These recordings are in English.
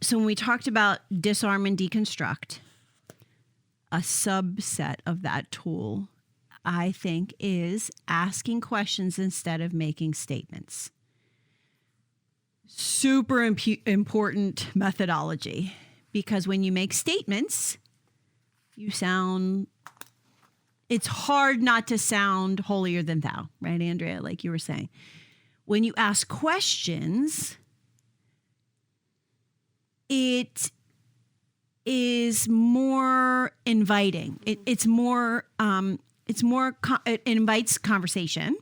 So when we talked about disarm and deconstruct, a subset of that tool, I think, is asking questions instead of making statements. Super important methodology, because when you make statements, it's hard not to sound holier than thou, right, Andrea? Like you were saying. When you ask questions, it is more inviting. It invites conversation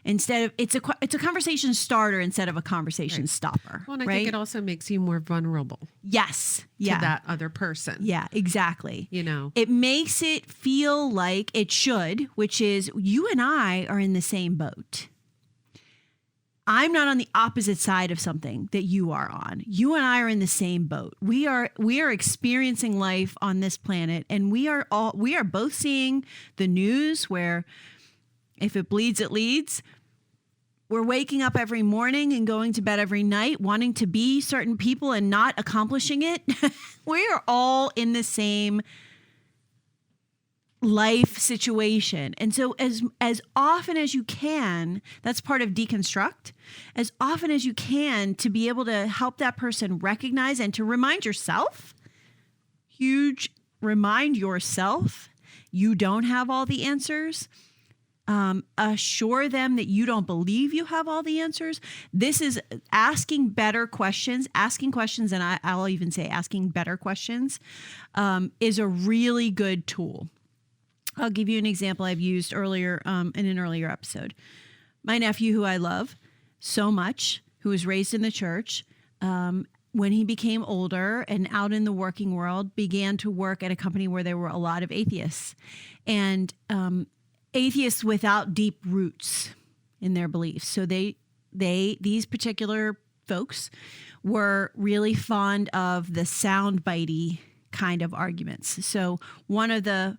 instead of it's a conversation starter instead of a conversation stopper. Well, and I think it also makes you more vulnerable. Yes. To that other person. Yeah, exactly. It makes it feel like it should, which is you and I are in the same boat. I'm not on the opposite side of something that you are on. You and I are in the same boat. We are experiencing life on this planet, and we are both seeing the news where if it bleeds, it leads. We're waking up every morning and going to bed every night, wanting to be certain people and not accomplishing it. We are all in the same life situation. And so as often as you can, that's part of deconstruct, as often as you can to be able to help that person recognize and to remind yourself, remind yourself you don't have all the answers. Assure them that you don't believe you have all the answers. This is asking better questions, and I'll even say asking better questions is a really good tool. I'll give you an example I've used earlier in an earlier episode. My nephew, who I love so much, who was raised in the church, when he became older and out in the working world, began to work at a company where there were a lot of atheists. And atheists without deep roots in their beliefs. So these particular folks were really fond of the soundbitey kind of arguments. So one of the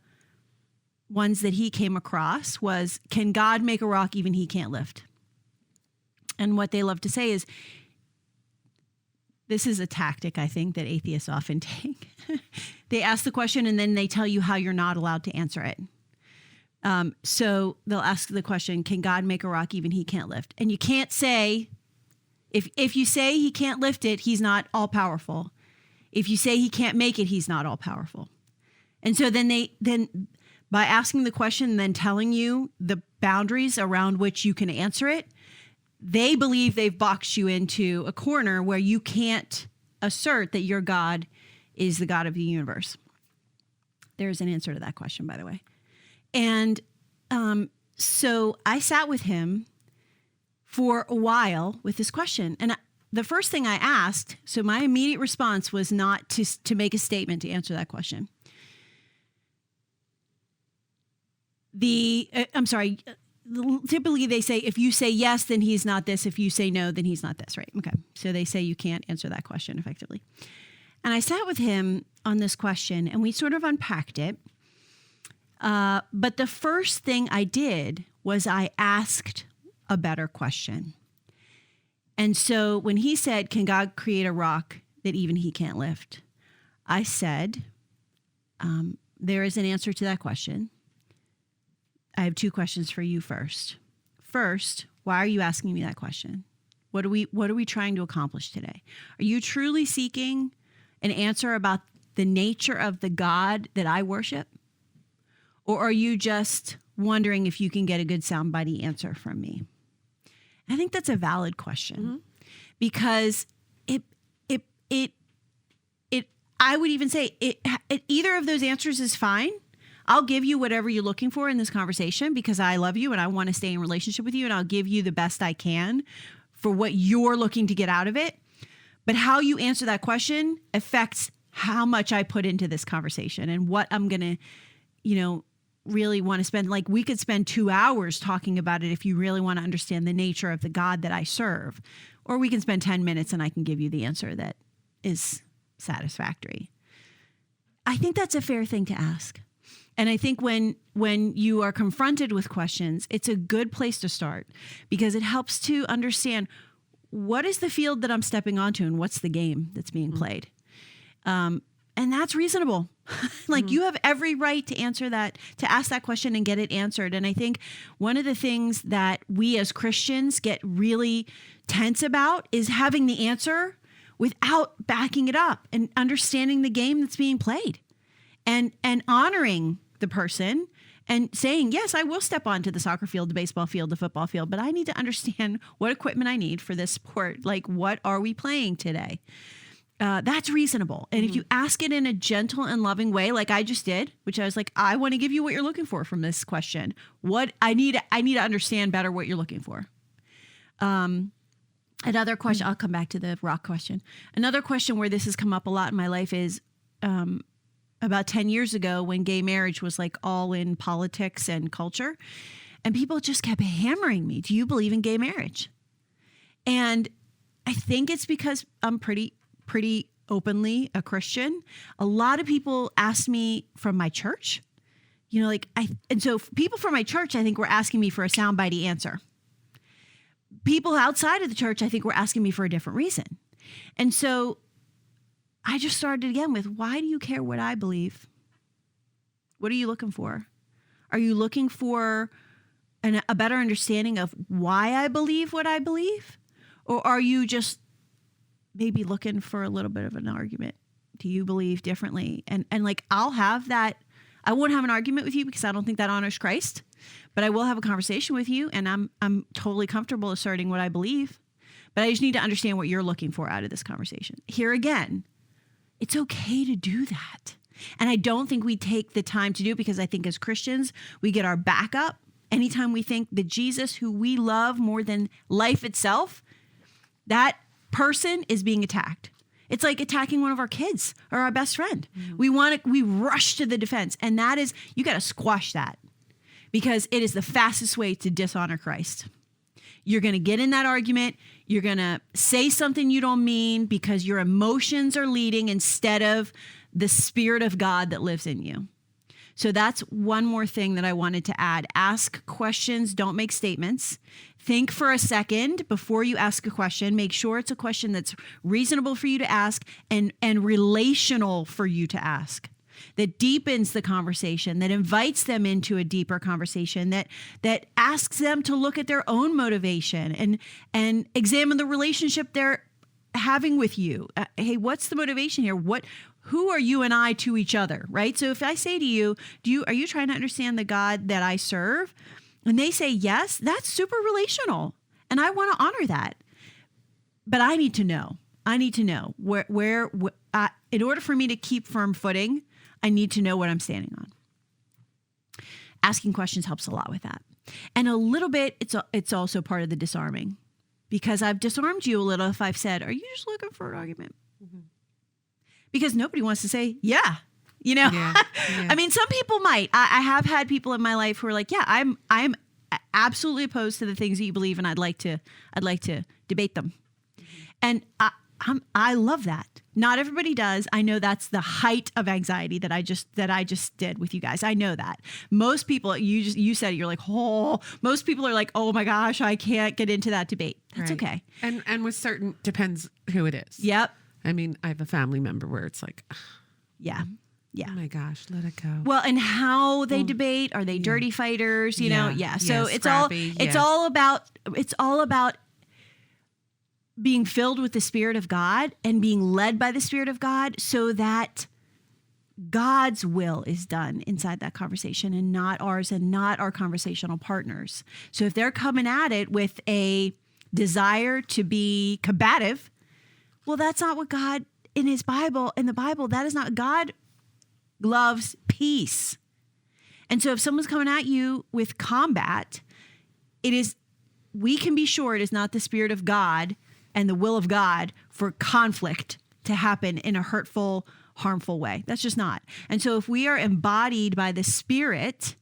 ones that he came across was, can God make a rock even he can't lift? And what they love to say is, this is a tactic, I think, that atheists often take. They ask the question and then they tell you how you're not allowed to answer it. So they'll ask the question, can God make a rock even he can't lift? And you can't say, if you say he can't lift it, he's not all powerful. If you say he can't make it, he's not all powerful. And so then by asking the question and then telling you the boundaries around which you can answer it, they believe they've boxed you into a corner where you can't assert that your God is the God of the universe. There's an answer to that question, by the way. And so I sat with him for a while with this question. And the first thing I asked, so my immediate response was not to make a statement to answer that question. Typically they say, if you say yes, then he's not this. If you say no, then he's not this, right? Okay. So they say you can't answer that question effectively. And I sat with him on this question and we sort of unpacked it. But the first thing I did was I asked a better question. And so when he said, can God create a rock that even he can't lift? I said, there is an answer to that question. I have two questions for you first. First, why are you asking me that question? What are we trying to accomplish today? Are you truly seeking an answer about the nature of the God that I worship? Or are you just wondering if you can get a good soundbitey answer from me? I think that's a valid question because I would even say either of those answers is fine. I'll give you whatever you're looking for in this conversation because I love you and I want to stay in relationship with you, and I'll give you the best I can for what you're looking to get out of it. But how you answer that question affects how much I put into this conversation and what I'm going to, really want to spend. Like, we could spend 2 hours talking about it if you really want to understand the nature of the God that I serve, or we can spend 10 minutes and I can give you the answer that is satisfactory. I think that's a fair thing to ask. And I think when you are confronted with questions, it's a good place to start because it helps to understand what is the field that I'm stepping onto and what's the game that's being played? And that's reasonable. Like you have every right to answer that, to ask that question and get it answered. And I think one of the things that we as Christians get really tense about is having the answer without backing it up and understanding the game that's being played and honoring the person and saying, yes, I will step onto the soccer field, the baseball field, the football field, but I need to understand what equipment I need for this sport. Like, what are we playing today? That's reasonable. And if you ask it in a gentle and loving way, like I just did, which I was like, I want to give you what you're looking for from this question. What I need to understand better what you're looking for. Another question, I'll come back to the rock question. Another question where this has come up a lot in my life is about 10 years ago when gay marriage was like all in politics and culture. And people just kept hammering me, do you believe in gay marriage? And I think it's because I'm pretty openly a Christian. A lot of people ask me from my church, and so people from my church, I think were asking me for a soundbitey answer. People outside of the church, I think were asking me for a different reason. And so I just started again with, why do you care what I believe? What are you looking for? Are you looking for a better understanding of why I believe what I believe? Or are you just maybe looking for a little bit of an argument? Do you believe differently? And like, I'll have that. I won't have an argument with you because I don't think that honors Christ, but I will have a conversation with you, and I'm totally comfortable asserting what I believe, but I just need to understand what you're looking for out of this conversation. Here again, it's okay to do that. And I don't think we take the time to do it because I think as Christians, we get our back up anytime we think that Jesus, who we love more than life itself, that person is being attacked. It's like attacking one of our kids or our best friend. We rush to the defense, and that is, you got to squash that because it is the fastest way to dishonor Christ. You're going to get in that argument. You're going to say something you don't mean because your emotions are leading instead of the Spirit of God that lives in you. So that's one more thing that I wanted to add. Ask questions, don't make statements. Think for a second before you ask a question. Make sure it's a question that's reasonable for you to ask and relational for you to ask, that deepens the conversation, that invites them into a deeper conversation, that asks them to look at their own motivation and examine the relationship they're having with you. Hey, what's the motivation here? Who are you and I to each other, right? So if I say to you, are you trying to understand the God that I serve? And they say yes, that's super relational. And I want to honor that. But I need to know. Where in order for me to keep firm footing, I need to know what I'm standing on. Asking questions helps a lot with that. And a little bit, it's also part of the disarming, because I've disarmed you a little if I've said, are you just looking for an argument? Mm-hmm. Because nobody wants to say, yeah. Yeah. I mean, some people might. I have had people in my life who are like, yeah, I'm absolutely opposed to the things that you believe, and I'd like to debate them. And I love that. Not everybody does. I know that's the height of anxiety that I just did with you guys. I know that most people, you said it, you're like, most people are like, oh my gosh, I can't get into that debate. That's right. Okay. And with certain, depends who it is. Yep. I mean, I have a family member where it's like, yeah. Oh my gosh, let it go. Well, and how they debate, are they dirty fighters? You know? Yeah. So it's scrappy, all about being filled with the Spirit of God and being led by the Spirit of God so that God's will is done inside that conversation and not ours and not our conversational partners. So if they're coming at it with a desire to be combative, well, that's not what God in the Bible, that is not. God loves peace. And so if someone's coming at you with combat, we can be sure it is not the Spirit of God and the will of God for conflict to happen in a hurtful, harmful way. That's just not. And so if we are embodied by the Spirit,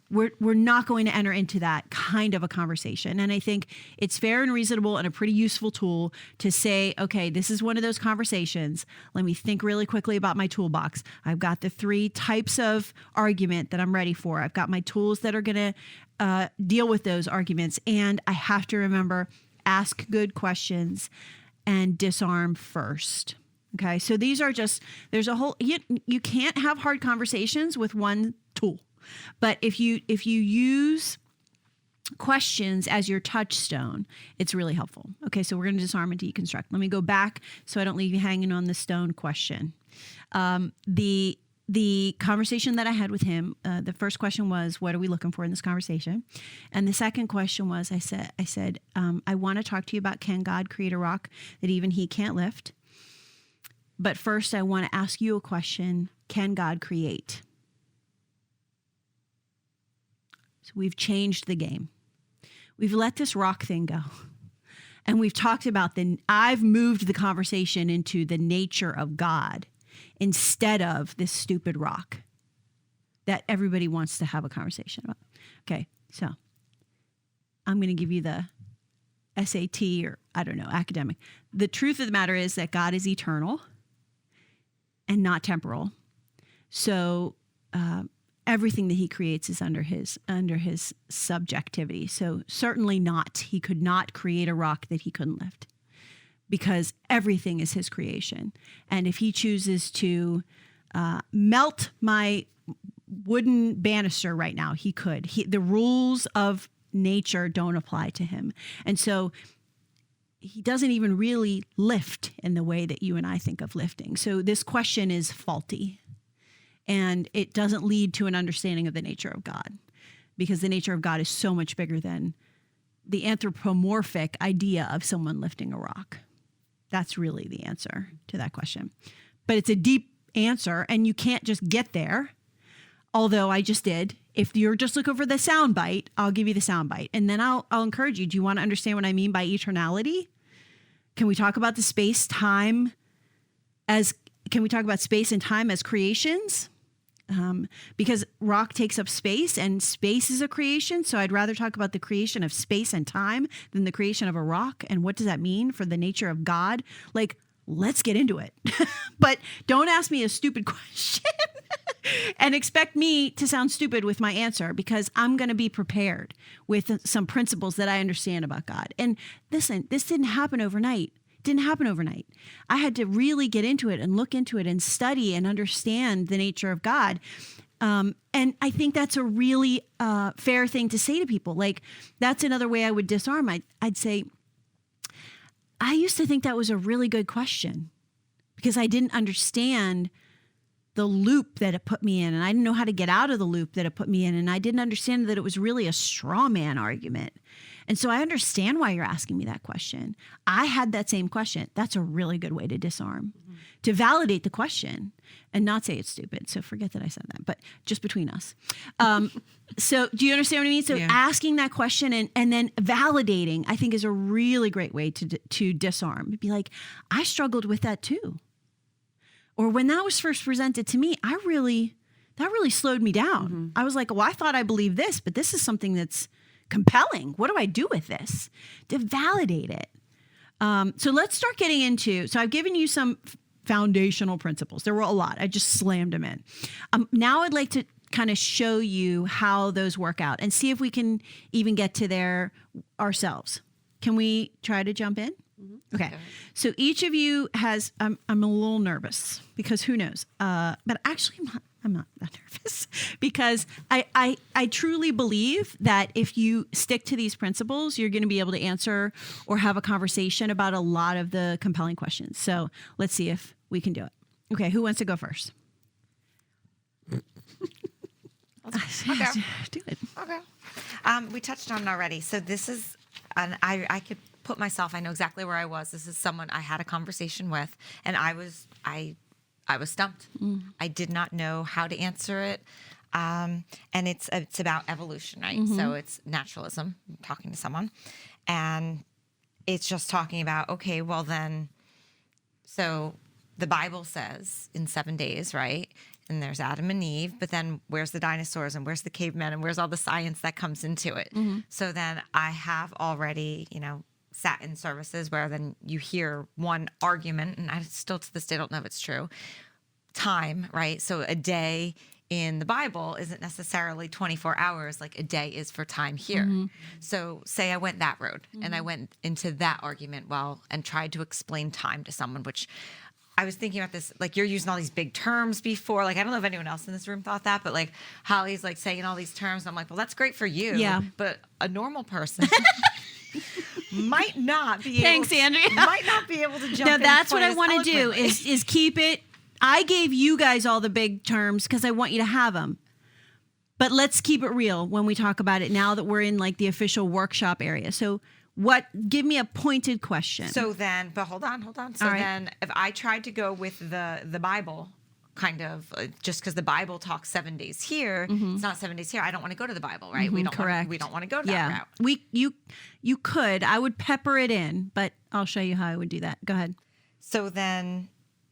we're not going to enter into that kind of a conversation. And I think it's fair and reasonable and a pretty useful tool to say, okay, this is one of those conversations. Let me think really quickly about my toolbox. I've got the 3 types of argument that I'm ready for. I've got my tools that are going to deal with those arguments. And I have to remember ask good questions, and disarm first. Okay. So these are just, there's a whole, you can't have hard conversations with one tool, but if you use questions as your touchstone, it's really helpful. Okay. So we're going to disarm and deconstruct. Let me go back so I don't leave you hanging on the stone question. The conversation that I had with him, the first question was, what are we looking for in this conversation? And the second question was, I said, I want to talk to you about, can God create a rock that even he can't lift? But first, I want to ask you a question. Can God create? So we've changed the game. We've let this rock thing go. And we've talked about I've moved the conversation into the nature of God instead of this stupid rock that everybody wants to have a conversation about. Okay, so I'm going to give you the SAT, or I don't know, academic. The truth of the matter is that God is eternal and not temporal. So everything that he creates is under his subjectivity. So certainly not. He could not create a rock that he couldn't lift, because everything is his creation. And if he chooses to melt my wooden banister right now, he could. The rules of nature don't apply to him. And so he doesn't even really lift in the way that you and I think of lifting. So this question is faulty, and it doesn't lead to an understanding of the nature of God, because the nature of God is so much bigger than the anthropomorphic idea of someone lifting a rock. That's really the answer to that question. But it's a deep answer, and you can't just get there, although I just did. If you're just looking for the sound bite, I'll give you the sound bite. And then I'll encourage you. Do you want to understand what I mean by eternality? Can we talk about the space-time can we talk about space and time as creations? Because rock takes up space, and space is a creation. So I'd rather talk about the creation of space and time than the creation of a rock. And what does that mean for the nature of God? Like, let's get into it. But don't ask me a stupid question and expect me to sound stupid with my answer, because I'm going to be prepared with some principles that I understand about God. And listen, this didn't happen overnight. Didn't happen overnight. I had to really get into it and look into it and study and understand the nature of God. And I think that's a really fair thing to say to people. Like, that's another way I would disarm. I'd say, I used to think that was a really good question, because I didn't understand the loop that it put me in, and I didn't know how to get out of the loop that it put me in, and I didn't understand that it was really a straw man argument. And so I understand why you're asking me that question. I had that same question. That's a really good way to disarm, to validate the question and not say it's stupid. So forget that I said that, but just between us. So do you understand what I mean? So asking that question and then validating, I think, is a really great way to disarm. Be like, I struggled with that too. Or when that was first presented to me, that really slowed me down. Mm-hmm. I was like, well, I thought I believed this, but this is something that's compelling. What do I do with this? To validate it. So let's start getting into, so I've given you some foundational principles. There were a lot. I just slammed them in. Now I'd like to kind of show you how those work out and see if we can even get to there ourselves. Can we try to jump in? Mm-hmm. Okay. So each of you has, I'm a little nervous because who knows? But actually I'm not that nervous because I truly believe that if you stick to these principles, you're going to be able to answer or have a conversation about a lot of the compelling questions. So let's see if we can do it. Okay. Who wants to go first? Okay. Do it. Okay. We touched on it already. So this is, and I could put myself, I know exactly where I was. This is someone I had a conversation with, and I was stumped. Mm. I did not know how to answer it. And it's about evolution, right? Mm-hmm. So it's naturalism, talking to someone. And it's just talking about, okay, well then, so the Bible says in 7 days, right? And there's Adam and Eve, but then where's the dinosaurs and where's the cavemen and where's all the science that comes into it? Mm-hmm. So then I have already, sat in services where then you hear one argument, and I still to this day don't know if it's true. Time, right? So a day in the Bible isn't necessarily 24 hours like a day is for time here. So say I went that road and I went into that argument and tried to explain time to someone, which I was thinking about this, like you're using all these big terms before. Like, I don't know if anyone else in this room thought that, but like Holly's like saying all these terms. I'm like, well, that's great for you. Yeah. But a normal person might not be Thanks, Andrea. might not be able to jump Now in that's quite what I as want to do eloquently. is keep it. I gave you guys all the big terms because I want you to have them. But let's keep it real when we talk about it now that we're in like the official workshop area. So give me a pointed question. So then, but hold on. So All right. then if I tried to go with the Bible, kind of just because the Bible talks 7 days here, it's not 7 days here. I don't want to go to the Bible, right? We don't correct. we don't want to go to that route. You could. I would pepper it in, but I'll show you how I would do that. Go ahead. So then,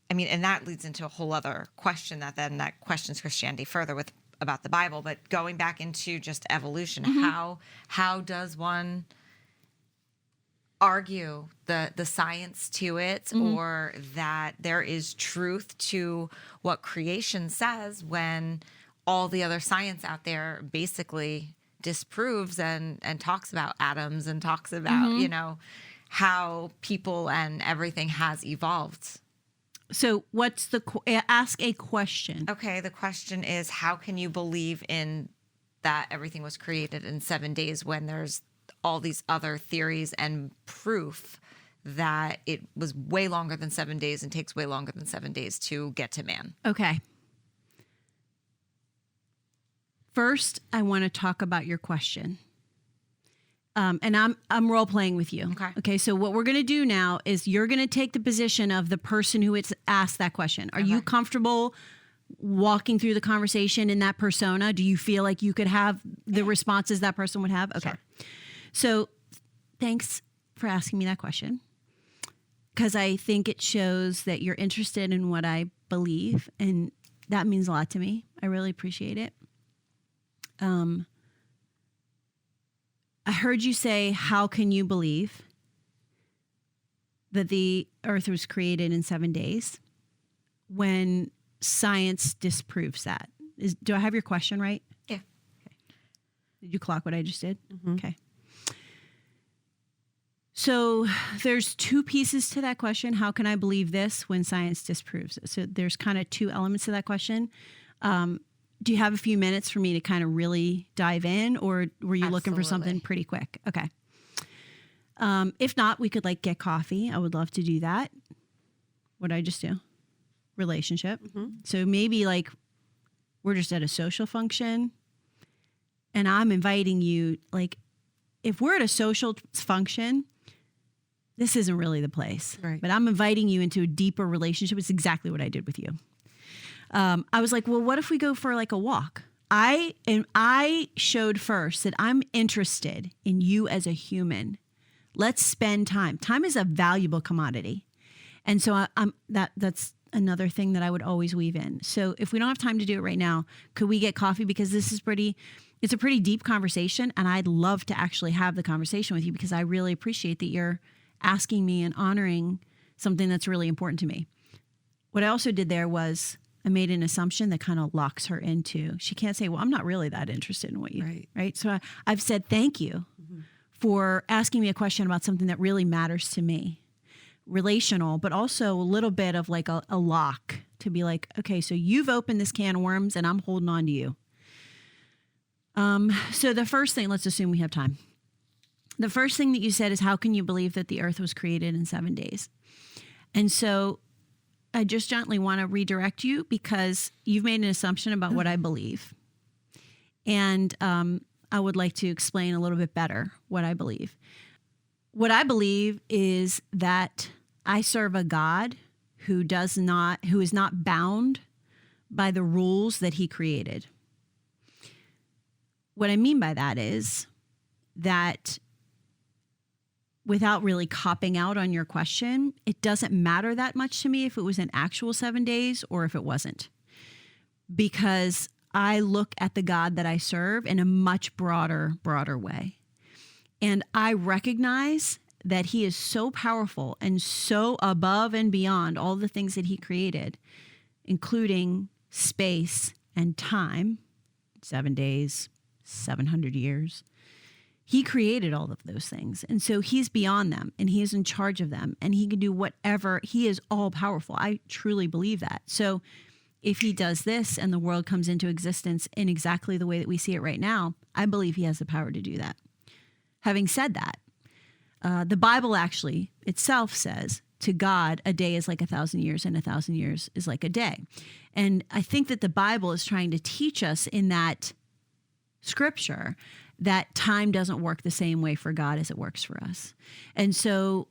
I mean, and that leads into a whole other question that questions Christianity further about the Bible. But going back into just evolution, how does one argue the science to it, or that there is truth to what creation says when all the other science out there basically disproves and talks about atoms and talks about how people and everything has evolved? So ask a question. Okay, the question is, how can you believe in that everything was created in 7 days when there's all these other theories and proof that it was way longer than 7 days and takes way longer than 7 days to get to man? Okay. First, I want to talk about your question. And I'm role playing with you. Okay. So what we're going to do now is you're going to take the position of the person who it's asked that question. Are you comfortable walking through the conversation in that persona? Do you feel like you could have the responses that person would have? Okay. Sure. So thanks for asking me that question, because I think it shows that you're interested in what I believe, and that means a lot to me. I really appreciate it. I heard you say, how can you believe that the earth was created in 7 days when science disproves that? Do I have your question right? Yeah. Okay. Did you clock what I just did? Okay. So there's two pieces to that question. How can I believe this when science disproves it? So there's kind of two elements to that question. Do you have a few minutes for me to kind of really dive in, or were you looking for something Absolutely. pretty quick? Okay. If not, we could like get coffee. I would love to do that. What'd I just do? Relationship. So maybe like we're just at a social function and I'm inviting you, like if we're at a social function, this isn't really the place, Right. but I'm inviting you into a deeper relationship. It's exactly what I did with you. I was like, well, what if we go for like a walk? I showed first that I'm interested in you as a human. Let's spend time. Time is a valuable commodity. And so that's another thing that I would always weave in. So if we don't have time to do it right now, could we get coffee? Because it's a pretty deep conversation, and I'd love to actually have the conversation with you because I really appreciate that you're asking me and honoring something that's really important to me. What I also did there was I made an assumption that kind of locks her into, she can't say, well, I'm not really that interested in what you, right? So I've said, thank you for asking me a question about something that really matters to me, relational, but also a little bit of like a lock to be like, okay, so you've opened this can of worms and I'm holding on to you. So the first thing, let's assume we have time. The first thing that you said is, how can you believe that the earth was created in 7 days? And so I just gently want to redirect you because you've made an assumption about what I believe. And I would like to explain a little bit better what I believe. What I believe is that I serve a God who is not bound by the rules that he created. What I mean by that is that, without really copping out on your question, it doesn't matter that much to me if it was an actual 7 days or if it wasn't. Because I look at the God that I serve in a much broader way. And I recognize that he is so powerful and so above and beyond all the things that he created, including space and time, 7 days, 700 years. He created all of those things. And so he's beyond them and he is in charge of them and he can do whatever. He is all powerful. I truly believe that. So if he does this and the world comes into existence in exactly the way that we see it right now, I believe he has the power to do that. Having said that, the Bible actually itself says, to God, a day is like 1,000 years and 1,000 years is like a day. And I think that the Bible is trying to teach us in that scripture that time doesn't work the same way for God as it works for us. And so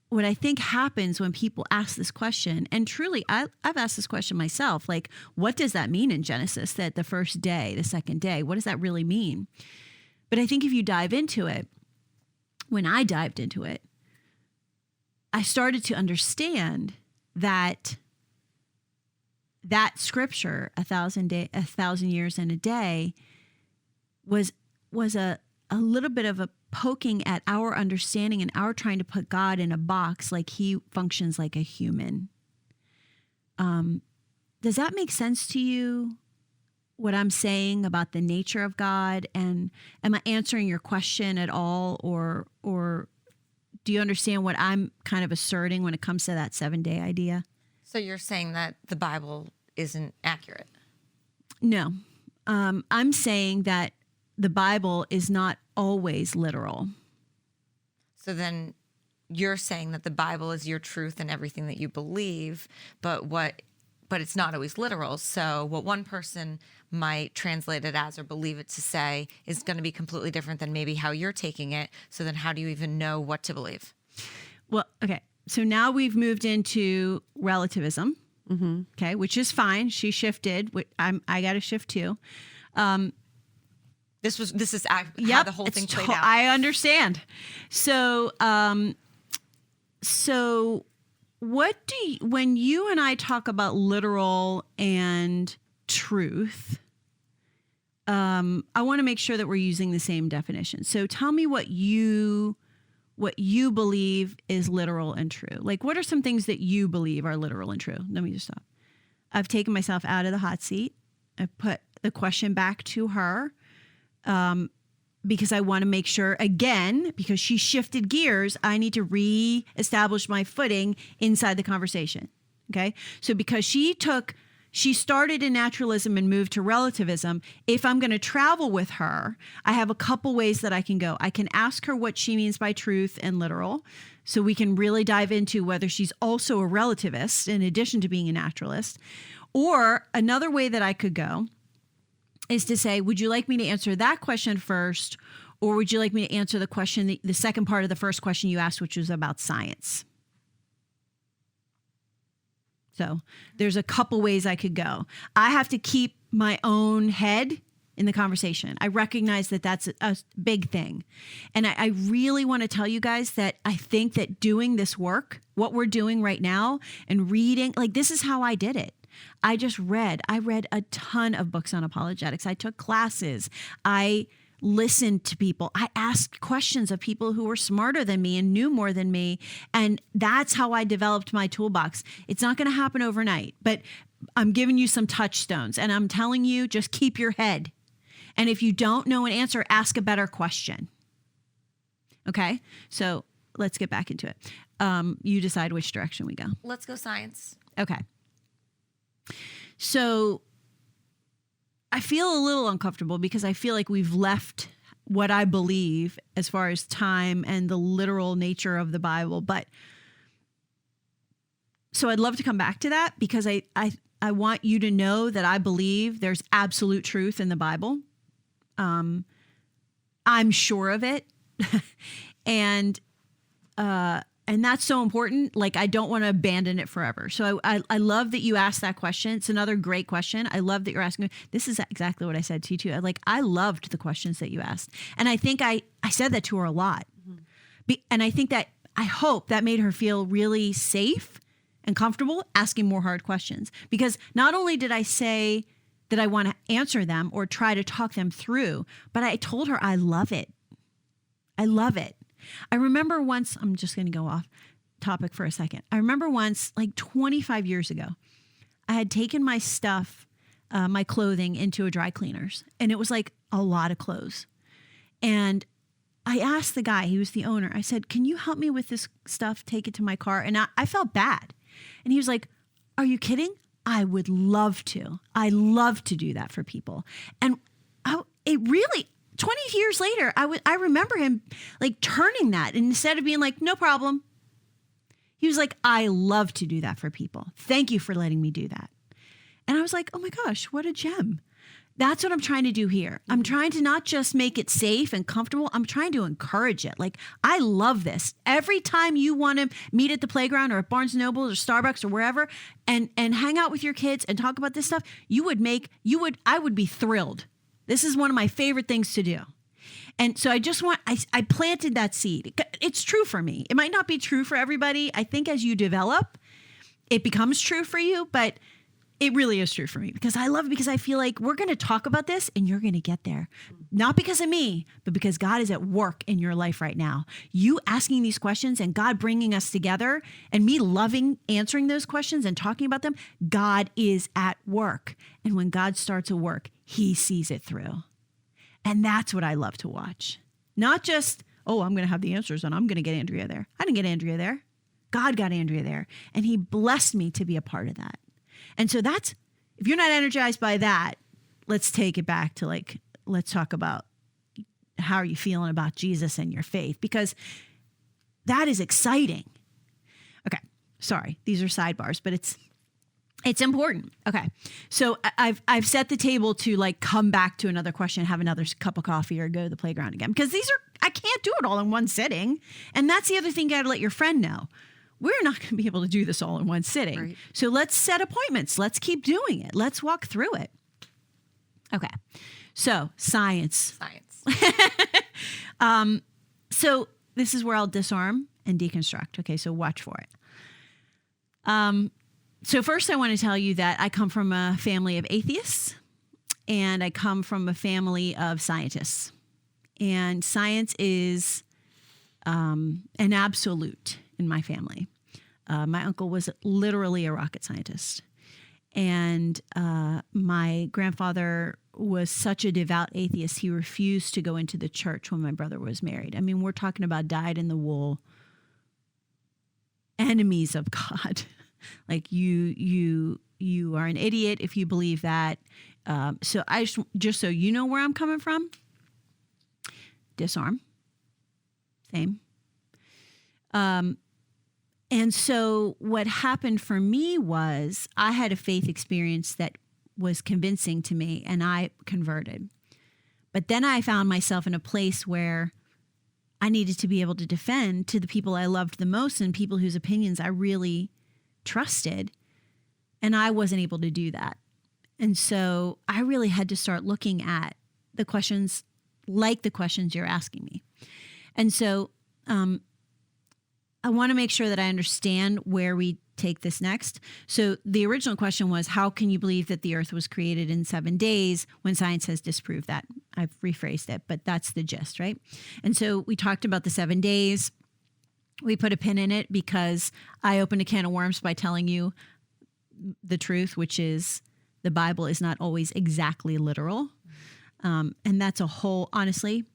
what I think happens when people ask this question, and truly I've asked this question myself, like, what does that mean in Genesis, that the first day, the second day, what does that really mean? But I think if you dive into it, when I dived into it, I started to understand that scripture, 1,000 years and a day, was a little bit of a poking at our understanding and our trying to put God in a box like he functions like a human. Does that make sense to you? What I'm saying about the nature of God, and am I answering your question at all, or do you understand what I'm kind of asserting when it comes to that 7-day idea? So you're saying that the Bible isn't accurate? No, I'm saying that the Bible is not always literal. So then you're saying that the Bible is your truth and everything that you believe, but it's not always literal. So what one person might translate it as or believe it to say is going to be completely different than maybe how you're taking it. So then how do you even know what to believe? Well, okay. So now we've moved into relativism, okay, which is fine. She shifted. I got to shift too. This is how the whole thing played out. I understand. So, when you and I talk about literal and truth, I want to make sure that we're using the same definition. So tell me what you believe is literal and true. Like, what are some things that you believe are literal and true? Let me just stop. I've taken myself out of the hot seat. I've put the question back to her. Because I want to make sure, again, because she shifted gears, I need to reestablish my footing inside the conversation. Okay. So because she started in naturalism and moved to relativism, if I'm going to travel with her, I have a couple ways that I can go. I can ask her what she means by truth and literal, so we can really dive into whether she's also a relativist in addition to being a naturalist. Or another way that I could go is to say, would you like me to answer that question first, or would you like me to answer the question, the second part of the first question you asked, which was about science? So there's a couple ways I could go. I have to keep my own head in the conversation. I recognize that that's a big thing. And I really want to tell you guys that I think that doing this work, what we're doing right now, and reading, like, this is how I did it. I read a ton of books on apologetics. I took classes. I listened to people. I asked questions of people who were smarter than me and knew more than me. And that's how I developed my toolbox. It's not going to happen overnight, but I'm giving you some touchstones, and I'm telling you, just keep your head. And if you don't know an answer, ask a better question. Okay. So let's get back into it. You decide which direction we go. Let's go science. Okay. So I feel a little uncomfortable because I feel like we've left what I believe as far as time and the literal nature of the Bible. But so I'd love to come back to that, because I want you to know that I believe there's absolute truth in the Bible. I'm sure of it. And that's so important. Like, I don't want to abandon it forever. So I love that you asked that question. It's another great question. I love that you're asking. This is exactly what I said to you too. I loved the questions that you asked. And I think I said that to her a lot. And I hope that made her feel really safe and comfortable asking more hard questions. Because not only did I say that I want to answer them or try to talk them through, but I told her I love it. I love it. I remember once, I'm just going to go off topic for a second. I remember once, like 25 years ago, I had taken my stuff my clothing into a dry cleaner's. And it was like a lot of clothes. And I asked the guy, he was the owner, I said, can you help me with this stuff? Take it to my car. And I felt bad. And he was like, are you kidding? I would love to. I love to do that for people. And it really, 20 years later, I remember him like turning that, and instead of being like, no problem, he was like, I love to do that for people. Thank you for letting me do that. And I was like, oh my gosh, what a gem. That's what I'm trying to do here. I'm trying to not just make it safe and comfortable. I'm trying to encourage it. Like, I love this. Every time you want to meet at the playground or at Barnes & Noble or Starbucks or wherever and hang out with your kids and talk about this stuff, I would be thrilled. This is one of my favorite things to do. And so I planted that seed. It's true for me. It might not be true for everybody. I think as you develop, it becomes true for you, but it really is true for me because I love it, because I feel like we're going to talk about this and you're going to get there. Not because of me, but because God is at work in your life right now. You asking these questions and God bringing us together and me loving answering those questions and talking about them, God is at work. And when God starts a work, he sees it through. And that's what I love to watch. Not just, oh, I'm going to have the answers and I'm going to get Andrea there. I didn't get Andrea there. God got Andrea there. And he blessed me to be a part of that. And so if you're not energized by that, let's take it back to let's talk about how are you feeling about Jesus and your faith, because that is exciting. Okay. Sorry. These are sidebars, but it's important. Okay. So I've set the table to come back to another question, have another cup of coffee or go to the playground again, because I can't do it all in one sitting. And that's the other thing you got to let your friend know. We're not going to be able to do this all in one sitting. Right. So let's set appointments. Let's keep doing it. Let's walk through it. Okay. So science. So this is where I'll disarm and deconstruct. Okay. So watch for it. So first I want to tell you that I come from a family of atheists and I come from a family of scientists, and science is an absolute in my family. My uncle was literally a rocket scientist. And my grandfather was such a devout atheist, he refused to go into the church when my brother was married. I mean, we're talking about dyed-in-the-wool enemies of God. Like you are an idiot if you believe that. So I just so you know where I'm coming from. Disarm. Same. And so what happened for me was I had a faith experience that was convincing to me and I converted. But then I found myself in a place where I needed to be able to defend to the people I loved the most and people whose opinions I really trusted. And I wasn't able to do that. And so I really had to start looking at the questions like the questions you're asking me. And so, I want to make sure that I understand where we take this next. So the original question was, how can you believe that the earth was created in 7 days when science has disproved that? I've rephrased it, but that's the gist, right? And so we talked about the 7 days. We put a pin in it because I opened a can of worms by telling you the truth, which is the Bible is not always exactly literal. And that's a whole, honestly,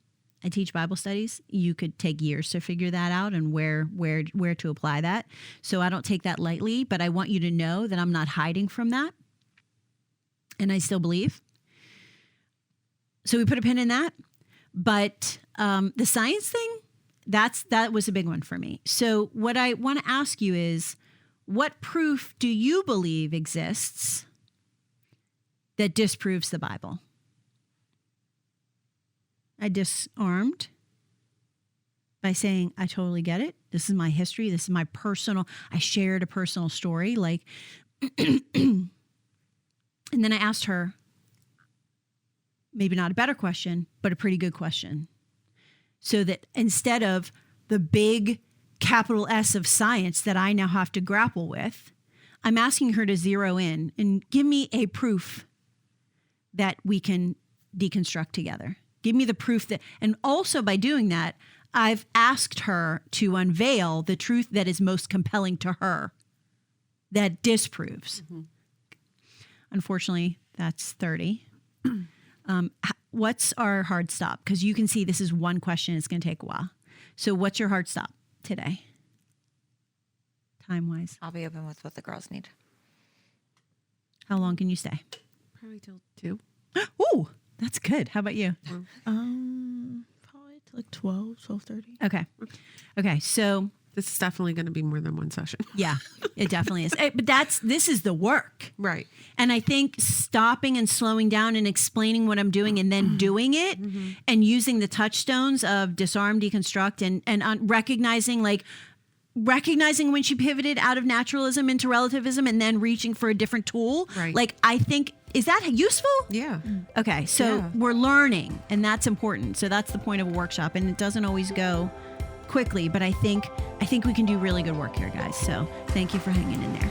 I teach Bible studies. You could take years to figure that out and where to apply that. So I don't take that lightly, but I want you to know that I'm not hiding from that. And I still believe. So we put a pin in that. But the science thing, that was a big one for me. So what I want to ask you is, what proof do you believe exists that disproves the Bible? I disarmed by saying, I totally get it. This is my history. This is my I shared a personal story. And then I asked her, maybe not a better question, but a pretty good question. So that instead of the big capital S of science that I now have to grapple with, I'm asking her to zero in and give me a proof that we can deconstruct together. Give me the proof that, and also by doing that, I've asked her to unveil the truth that is most compelling to her, that disproves. Mm-hmm. Unfortunately, that's 30. What's our hard stop? Because you can see this is one question. It's going to take a while. So what's your hard stop today? Time-wise. I'll be open with what the girls need. How long can you stay? Probably till 2. Ooh, that's good. How about you? Probably to like 12:30. Okay. So This is definitely going to be more than one session. yeah, it definitely is. But this is the work. Right. And I think stopping and slowing down and explaining what I'm doing and then doing it and using the touchstones of disarm, deconstruct, and recognizing when she pivoted out of naturalism into relativism and then reaching for a different tool. Right. Like, I think, is that useful? Yeah. Okay. So Yeah. we're learning, and that's important. So that's the point of a workshop. And it doesn't always go quickly, but I think we can do really good work here, guys. So thank you for hanging in there.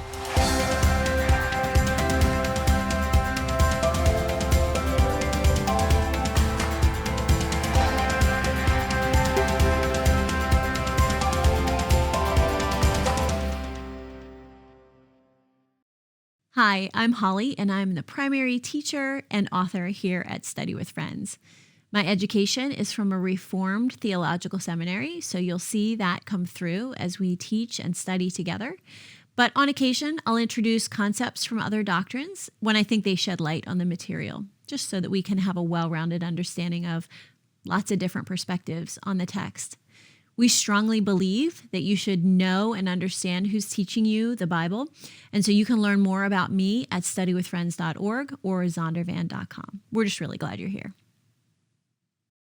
Hi, I'm Holly, and I'm the primary teacher and author here at Study with Friends. My education is from a Reformed theological seminary, so you'll see that come through as we teach and study together. But on occasion, I'll introduce concepts from other doctrines when I think they shed light on the material, just so that we can have a well-rounded understanding of lots of different perspectives on the text. We strongly believe that you should know and understand who's teaching you the Bible. And so you can learn more about me at studywithfriends.org or zondervan.com. We're just really glad you're here.